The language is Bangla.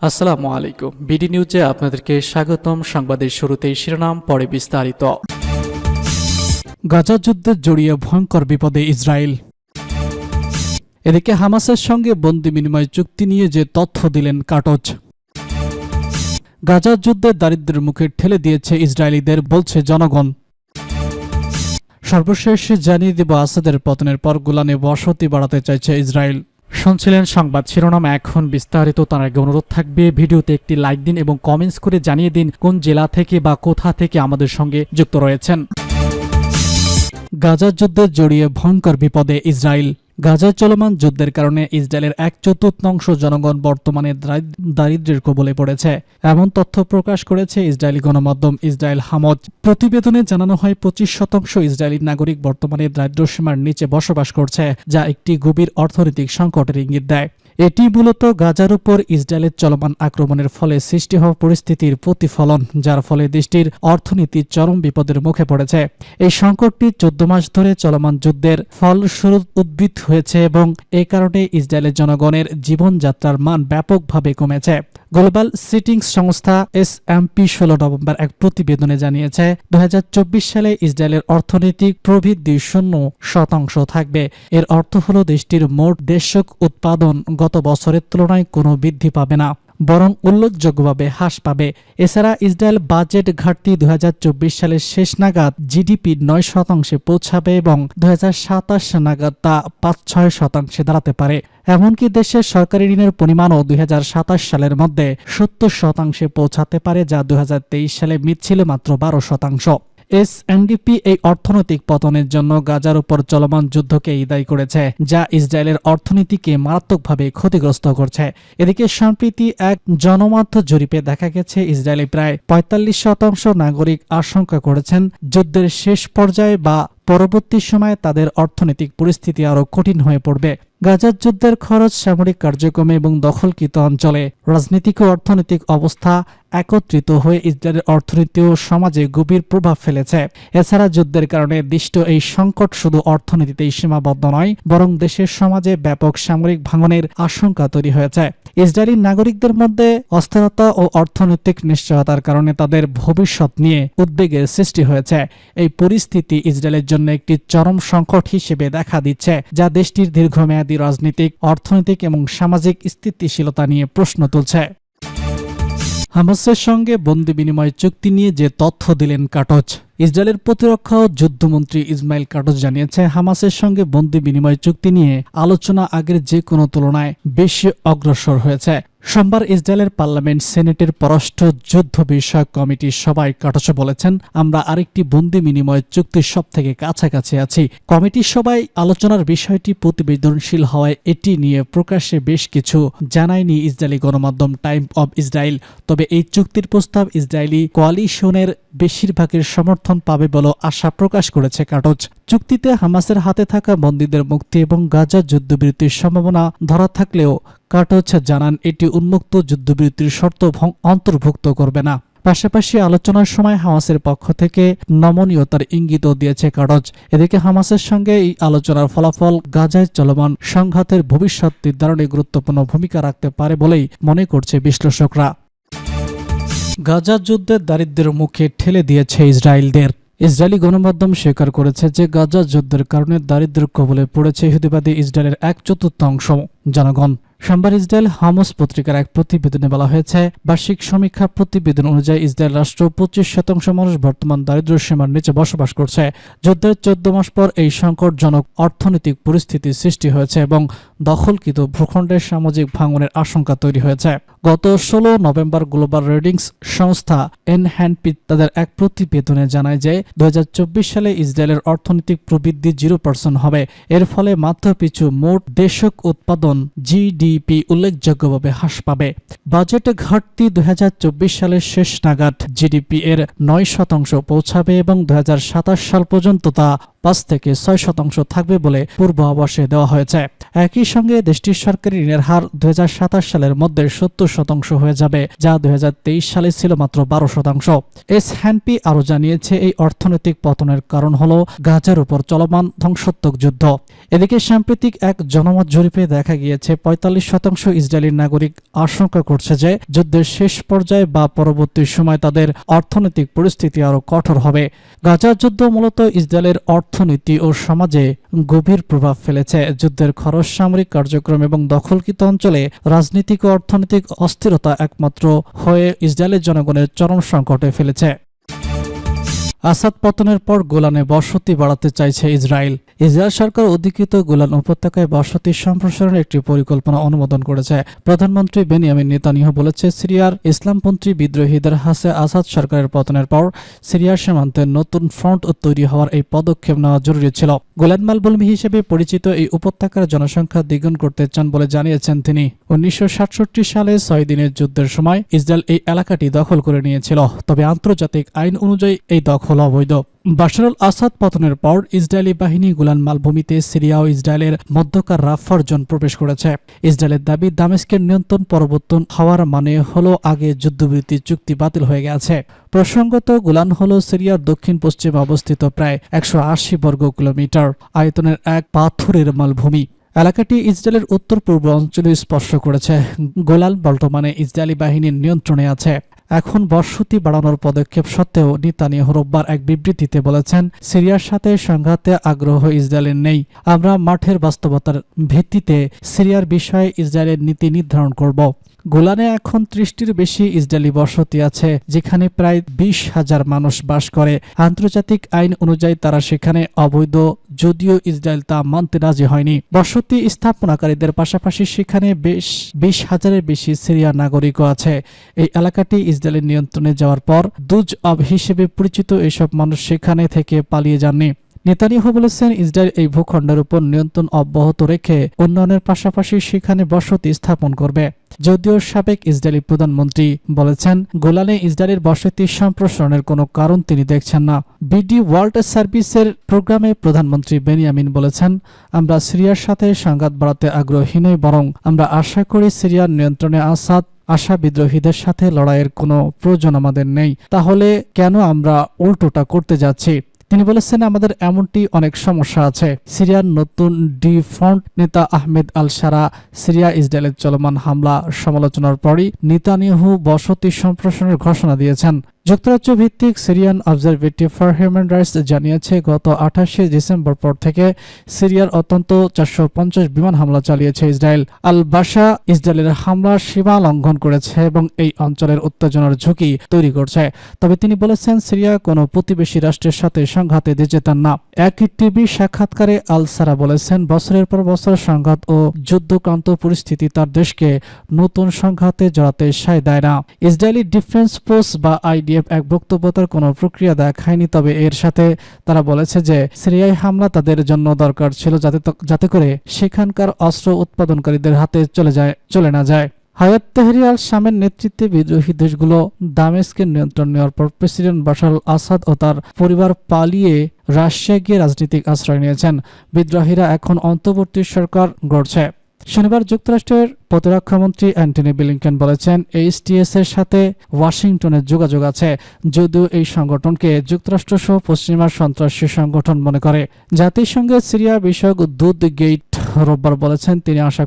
আসসালামু আলাইকুম। বিডি নিউজে আপনাদেরকে স্বাগতম। সংবাদের শুরুতেই শিরোনাম, পরে বিস্তারিত। গাজা যুদ্ধে জড়িয়ে ভয়ঙ্কর বিপদে ইসরায়েল। এদিকে হামাসের সঙ্গে বন্দি বিনিময় চুক্তি নিয়ে যে তথ্য দিলেন কাটজ। গাজা যুদ্ধে দারিদ্র্যের মুখে ঠেলে দিয়েছে ইসরায়েলিদের, বলছে জনগণ। সর্বশেষ জানিয়ে দেব, আসাদের পতনের পর গোলানে বসতি বাড়াতে চাইছে ইসরায়েল। শুনছিলেন সংবাদ শিরোনাম, এখন বিস্তারিত। তার আগে অনুরোধ থাকবে, ভিডিওতে একটি লাইক দিন এবং কমেন্টস করে জানিয়ে দিন কোন জেলা থেকে বা কোথা থেকে আমাদের সঙ্গে যুক্ত রয়েছেন। গাজা যুদ্ধে জড়িয়ে ভয়ঙ্কর বিপদে ইসরায়েল। গাজায় চলমান যুদ্ধের কারণে ইসরায়েলের 1/4 জনগণ বর্তমানে দারিদ্র্যের কবলে পড়েছে, এমন তথ্য প্রকাশ করেছে ইসরায়েলি গণমাধ্যম ইসরায়েল হামজ। প্রতিবেদনে জানানো হয় 25% ইসরায়েলি নাগরিক বর্তমানে দারিদ্র্যসীমার নিচে বসবাস করছে, যা একটি গভীর অর্থনৈতিক সংকটের ইঙ্গিত দেয়। এটি মূলত গাজার উপর ইসরায়েলের চলমান আক্রমণের ফলে সৃষ্টি হওয়া পরিস্থিতির প্রতিফলন, যার ফলে দেশটির অর্থনীতি চরম বিপদের মুখে পড়েছে। এই সংকটটি 14 মাস ধরে চলমান যুদ্ধের ফলস্বরূপ উদ্ভূত হয়েছে এবং এ কারণে ইসরায়েলের জনগণের জীবনযাত্রার মান ব্যাপকভাবে কমেছে। গ্লোবাল সিটিংস সংস্থা SMP 16 নভেম্বর এক প্রতিবেদনে জানিয়েছে, 2024 সালে ইসরায়েলের অর্থনৈতিক প্রবৃদ্ধি 0% থাকবে। এর অর্থ হল দেশটির মোট দেশীয় উৎপাদন গত বছরের তুলনায় কোনো বৃদ্ধি পাবে না, বরং উল্লেখযোগ্যভাবে হ্রাস পাবে। এছাড়া ইসরায়েল বাজেট ঘাটতি 2024 সালের শেষ নাগাদ GDP 9% পৌঁছাবে এবং 2027 নাগাদ তা 5-6% দাঁড়াতে পারে। এমনকি দেশের সরকারি ঋণের পরিমাণও 2027 সালের মধ্যে 70% পৌঁছাতে পারে, যা 2023 সালে ছিল মাত্র 12%। SDP এই অর্থনৈতিক পতনের জন্য গাজার উপর চলমান যুদ্ধকে দায়ী করেছে, যা ইসরায়েলের অর্থনীতিকে মারাত্মকভাবে ক্ষতিগ্রস্ত করছে। এদিকে সম্প্রতি এক জনমত জরিপে দেখা গেছে, ইসরায়েলি প্রায় 45% নাগরিক আশঙ্কা করেছেন যুদ্ধের শেষ পর্যায়ে বা পরবর্তী সময়ে তাদের অর্থনৈতিক পরিস্থিতি আরও কঠিন হয়ে পড়বে। গাজার যুদ্ধের খরচ, সামরিক কার্যক্রমে এবং দখলকৃত অঞ্চলে রাজনৈতিক ও অর্থনৈতিক অবস্থা একত্রিত হয়ে ইসরায়েলের অর্থনীতি ও সমাজে গভীর প্রভাব ফেলেছে। এছাড়া যুদ্ধের কারণে দৃষ্ট এই সংকট শুধু অর্থনীতিতেই সীমাবদ্ধ নয়, বরং দেশের সমাজে ব্যাপক সামরিক ভাঙনের আশঙ্কা তৈরি হয়েছে। ইসরায়েলি নাগরিকদের মধ্যে অস্থিরতা ও অর্থনৈতিক নিশ্চয়তার কারণে তাদের ভবিষ্যৎ নিয়ে উদ্বেগের সৃষ্টি হয়েছে। এই পরিস্থিতি ইসরায়েলের জন্য একটি চরম সংকট হিসেবে দেখা দিচ্ছে, যা দেশটির দীর্ঘমেয়াদী রাজনৈতিক, অর্থনৈতিক এবং সামাজিক স্থিতিশীলতা নিয়ে প্রশ্ন তুলছে। হামাসের সঙ্গে বন্দি বিনিময় চুক্তি নিয়ে যে তথ্য দিলেন কাটজ। ইসরায়েলের প্রতিরক্ষা ও যুদ্ধমন্ত্রী ইসমাইল কাটজ জানিয়েছে, হামাসের সঙ্গে বন্দি বিনিময় চুক্তি নিয়ে আলোচনা আগের যে কোনো তুলনায় বেশি অগ্রসর হয়েছে। সোমবার ইসরায়েলের পার্লামেন্ট সেনেটের পররাষ্ট্র যুদ্ধ বিষয়ক কমিটির সভায় কাটজ বলেছেন, আমরা আরেকটি বন্দি বিনিময় চুক্তির সব থেকে কাছাকাছি আছি। কমিটির সভায় আলোচনার বিষয়টি প্রতিবেদনশীল হওয়ায় এটি নিয়ে প্রকাশ্যে বেশ কিছু জানায়নি ইসরায়েলি গণমাধ্যম টাইম অব ইসরায়েল। তবে এই চুক্তির প্রস্তাব ইসরায়েলি কোয়ালিশনের বেশিরভাগের সমর্থন পাবে বলে আশা প্রকাশ করেছে কাটজ। চুক্তিতে হামাসের হাতে থাকা বন্দীদের মুক্তি এবং গাজা যুদ্ধবিরতির সম্ভাবনা ধরা থাকলেও কাটজ জানান, এটি উন্মুক্ত যুদ্ধবিরতির শর্ত অন্তর্ভুক্ত করবে না। পাশাপাশি আলোচনার সময় হামাসের পক্ষ থেকে নমনীয়তার ইঙ্গিতও দিয়েছে কাটজ। এদিকে হামাসের সঙ্গে এই আলোচনার ফলাফল গাজায় চলমান সংঘাতের ভবিষ্যৎ নির্ধারণে গুরুত্বপূর্ণ ভূমিকা রাখতে পারে বলেই মনে করছে বিশ্লেষকরা। গাজা যুদ্ধের দারিদ্র্যের মুখে ঠেলে দিয়েছে ইসরায়েলদের। ইসরায়েলি গণমাধ্যম স্বীকার করেছে যে গাজা যুদ্ধের কারণে দারিদ্র্যের কবলে পড়েছে ইহুদিবাদী ইসরায়েলের 1/4 জনগণ। সোমবার ইসরায়েল হামস পত্রিকার এক প্রতিবেদনে বলা হয়েছে, বার্ষিক সমীক্ষা প্রতিবেদন অনুযায়ী ইসরায়েল রাষ্ট্র 25% মানুষ বর্তমান দারিদ্র্য সীমার নিচে বসবাস করছে। যুদ্ধের 14 মাস পর এই সংকটজনক অর্থনৈতিক পরিস্থিতির সৃষ্টি হয়েছে এবং দখলকৃত ভূখণ্ডের সামাজিক ভাঙনের আশঙ্কা তৈরি হয়েছে। গত 16 নভেম্বর গ্লোবাল রেটিংস সংস্থা NHP তাদের এক প্রতিবেদনে জানায় যে 2024 সালে ইসরায়েলের অর্থনৈতিক প্রবৃদ্ধি 0% হবে। এর ফলে মাথাপিছু মোট দেশীয় উৎপাদন GDP উল্লেখযোগ্যভাবে হ্রাস পাবে। বাজেট ঘাটতি 2024 সালের শেষ নাগাদ GDP এর 9% পৌঁছাবে এবং 2027 সাল পর্যন্ত তা 5-6% থাকবে বলে পূর্বাভাসে দেওয়া হয়েছে। একই সঙ্গে দেশটির সরকারি ঋণের হার 2027 সালের মধ্যে 70% হয়ে যাবে, যা 2023 সালে ছিল মাত্র 12%। SNP আরও জানিয়েছে, এই অর্থনৈতিক পতনের কারণ হল গাজার উপর চলমান ধ্বংসাত্মক যুদ্ধ। এদিকে সাম্প্রতিক এক জনমত জরিপে দেখা গিয়েছে শতাংশ ইসরায়েলি নাগরিক আশঙ্কা করছে যে যুদ্ধের শেষ পর্যায়ে বা পরবর্তী সময় তাদের অর্থনৈতিক পরিস্থিতি আরও কঠোর হবে। গাজার যুদ্ধ মূলত ইসরায়েলের অর্থনীতি ও সমাজে গভীর প্রভাব ফেলেছে। যুদ্ধের খরচ, সামরিক কার্যক্রম এবং দখলকৃত অঞ্চলে রাজনৈতিক ও অর্থনৈতিক অস্থিরতা একমাত্র হয়ে ইসরায়েলের জনগণের চরম সংকটে ফেলেছে। আসাদ পতনের পর গোলানে বসতি বাড়াতে চাইছে ইসরায়েল। ইসরায়েল সরকার অধিকৃত গোলান উপত্যকায় বসতি সম্প্রসারণের একটি পরিকল্পনা অনুমোদন করেছে। প্রধানমন্ত্রী বেনিয়ামিন নেতানিয়াহু বলেছে, সিরিয়ার ইসলামপন্থী বিদ্রোহীদের হাতে আসাদ সরকারের পতনের পর সিরিয়ার সীমান্তে নতুন ফ্রন্ট তৈরি হওয়ার এই পদক্ষেপ নেওয়া জরুরি ছিল। গোলান মালভূমি হিসেবে পরিচিত এই উপত্যকার জনসংখ্যা দ্বিগুণ করতে চান বলে জানিয়েছেন তিনি। 1967 সালে 6 দিনের যুদ্ধের সময় ইসরায়েল এই এলাকাটি দখল করে নিয়েছিল, তবে আন্তর্জাতিক আইন অনুযায়ী এই দখল অবৈধ। বাশার আল আসাদ পতনের পর ইসরায়েলি বাহিনী গোলান মালভূমিতে সিরিয়া ও ইসরায়েলের মধ্যকার রাফার জোন প্রবেশ করেছে। ইসরায়েলের দাবি, দামেস্কের নিয়ন্ত্রণ পরিবর্তন হওয়ার মানে হলো আগে যুদ্ধবিরতি চুক্তি বাতিল হয়ে গেছে। প্রসঙ্গত, গোলান হলো সিরিয়ার দক্ষিণ পশ্চিমে অবস্থিত প্রায় 180 বর্গ কিলোমিটার আয়তনের এক পাথরের মালভূমি। এলাকাটি ইসরায়েলের উত্তর পূর্ব অঞ্চলে স্পর্শ করেছে। গোলান বর্তমানে ইসরায়েলি বাহিনীর নিয়ন্ত্রণে আছে। এখন বসতি বাড়ানোর পদক্ষেপ সত্ত্বেও নেতানিয়াহু রোববার এক বিবৃতিতে বলেছেন, সিরিয়ার সাথে সংঘাতে আগ্রহ ইসরায়েলের নেই। আমরা মাঠের বাস্তবতার ভিত্তিতে সিরিয়ার বিষয়ে ইসরায়েলের নীতি নির্ধারণ করব। গোলানে এখন 30টির বেশি ইসরায়েলি বসতি আছে, যেখানে প্রায় 20,000 মানুষ বাস করে। আন্তর্জাতিক আইন অনুযায়ী তারা সেখানে অবৈধ, যদিও ইসরায়েল তা মানতে রাজি হয়নি। বসতি স্থাপনাকারীদের পাশাপাশি সেখানে 20,000-এর বেশি সিরিয়ার নাগরিকও আছে। এই এলাকাটি ইসরায়েলের নিয়ন্ত্রণে যাওয়ার পর দুজ অব হিসেবে পরিচিত এসব মানুষ সেখানে থেকে পালিয়ে যাননি। নেতানিয়াহু বলেছেন, ইসরায়েল এই ভূখণ্ডের উপর নিয়ন্ত্রণ অব্যাহত রেখে উন্নয়নের পাশাপাশি সেখানে বসতি স্থাপন করবে। যদিও সাবেক ইসরায়েলি প্রধানমন্ত্রী বলেছেন, গোলানে ইসরায়েলের বসতি সম্প্রসারণের কোনো কারণ তিনি দেখছেন না। বিডি ওয়ার্ল্ড সার্ভিসের প্রোগ্রামে প্রধানমন্ত্রী বেনিয়ামিন বলেছেন, আমরা সিরিয়ার সাথে সংঘাত বাড়াতে আগ্রহী নই, বরং আমরা আশা করি সিরিয়ার নিয়ন্ত্রণে আসাদ আশা বিদ্রোহীদের সাথে লড়াইয়ের কোনো প্রয়োজন আমাদের নেই। তাহলে কেন আমরা উল্টোটা করতে যাচ্ছি? তিনি বলেছেন, আমাদের এমনটি অনেক সমস্যা আছে। সিরিয়ার নতুন ফ্রন্ট নেতা আহমেদ আল সারা সিরিয়া ইসরায়েলের চলমান হামলা সমালোচনার পরই নেতানিয়াহু বসতি সম্প্রসারণের ঘোষণা দিয়েছেন। যুক্তরাজ্য ভিত্তিক Syrian observatory for human rights জানিয়েছে, গত 28 ডিসেম্বর পর থেকে সিরিয়ার অত্যন্ত 450 বিমান হামলা চালিয়েছে ইসরায়েল। আল বাশা ইসরায়েলের হামলার সীমা লঙ্ঘন করেছে এবং এই অঞ্চলের উত্তেজনার ঝুঁকি তৈরি করছে। তবে তিনি বলেছেন, সিরিয়া কোনো প্রতিবেশী রাষ্ট্রের সাথে সংঘাতে যেতে চান না। এক টিভি সাক্ষাৎকারে আল সারা বলেছেন, বছরের পর বছর সংঘাত ও যুদ্ধক্রান্ত পরিস্থিতি তার দেশকে নতুন সংঘাতে জড়াতে সায় দেয় না। ইসরায়েলি ডিফেন্স ফোর্স বা আইডিএফ এক বক্তব্য তার কোনো প্রক্রিয়া দেখায়নি, তবে এর সাথে তারা বলেছে যে সিরিয়ায় হামলা তাদের জন্য দরকার ছিল, যাতে করে সেখানকার অস্ত্র উৎপাদনকারীদের হাতে চলে না যায়। হায়াত তাহরির আল শামের নেতৃত্বে বিদ্রোহী দেশগুলো দামেস্কের নিয়ন্ত্রণ নেওয়ার পর প্রেসিডেন্ট বাশার আল আসাদ ও তার পরিবার পালিয়ে রাশিয়া গিয়ে রাজনৈতিক আশ্রয় নিয়েছেন। বিদ্রোহীরা এখন অন্তর্বর্তী সরকার গড়ছে। শনিবার যুক্তরাষ্ট্রের প্রতিরক্ষামন্ত্রী অ্যান্টনি ব্লিংকেন বলেছেন, এইচটিএস এর সাথে ওয়াশিংটনের যোগাযোগ আছে, যদিও এই সংগঠনকে যুক্তরাষ্ট্র সহ পশ্চিমা সন্ত্রাসী সংগঠন মনে করে। জাতিসংঘের সিরিয়া বিষয়ক দূত গেইট রোববার বলেছেন, তিনি আশা